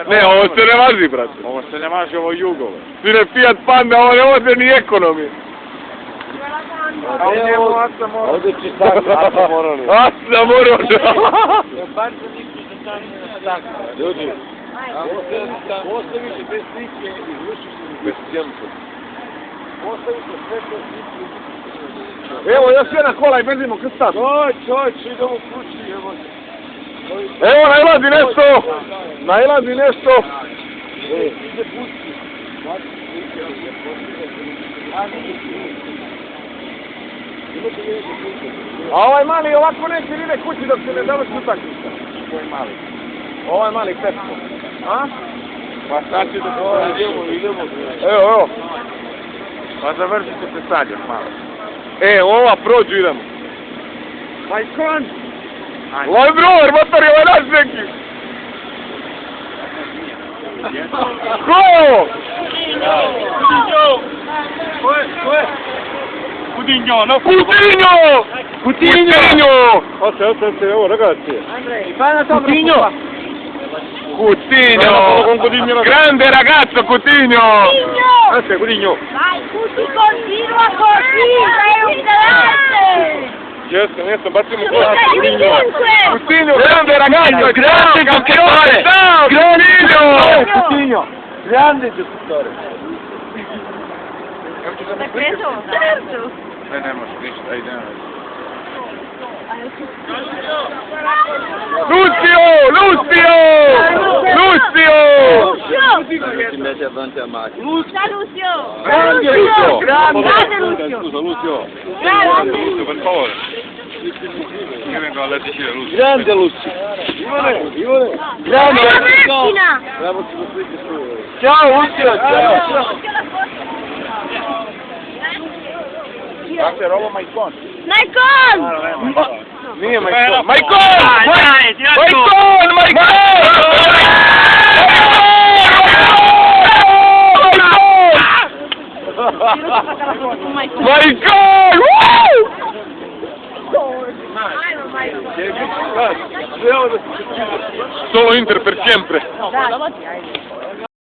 Ne, ovo se ne važi, brate. Ovo se ne važi, ovo Jugove. Sine Fiat Panda, ovo ne voze ni ekonomi. A u njemu Asa Moroš. Ovdje će sad Asa Moroš. Asa Moroš. Ljudi, postavite bez slike i izvršiš bez sjemca. Postavite sve bez slike. Evo, još jedna kola i benzimo krsta. Čovječ, idemo kući, evo. Evo, najlazi nešto. Najlazi nešto. Ide pusti. A ovaj mali ovako neće ide kući dok se ne završi utakmica. Koji mali? Ovaj mali Petko. A? Pa sad će da Idemo. Evo. Pa završite se sad još malo. Ova prođu idemo. Majkon! Loj bror, motor je ovaj naš neki. Ko? Ko je? Coutinho, no? Coutinho! Oče, evo, ragazzi. Coutinho! Grande ragazzo, Coutinho! Coutinho. Vai, tutti continua così, sei un grande! Jesam, bacimo Tu sei ovunque! Coutinho, grande ragazzo! Grande giocatore! Ciao, Coutinho. Grande giocatore. L'hai preso? Certo! Ne možeš ništa, idemo. Lucio! Ti metti avanti a macchina. Ciao Lucio! Grande Lucio! Grande Lucio! Scusa, Lucio. Grande! Per favore. Io vengo a decidere Lucio. Grande Lucio. Ivone. Grande! La macchina! Bravo, ci metti su. Ciao Lucio! Ciao! Grazie, roba Maicon. Maicon! Nije Maicon! Maicon! Solo Inter per sempre! Dai,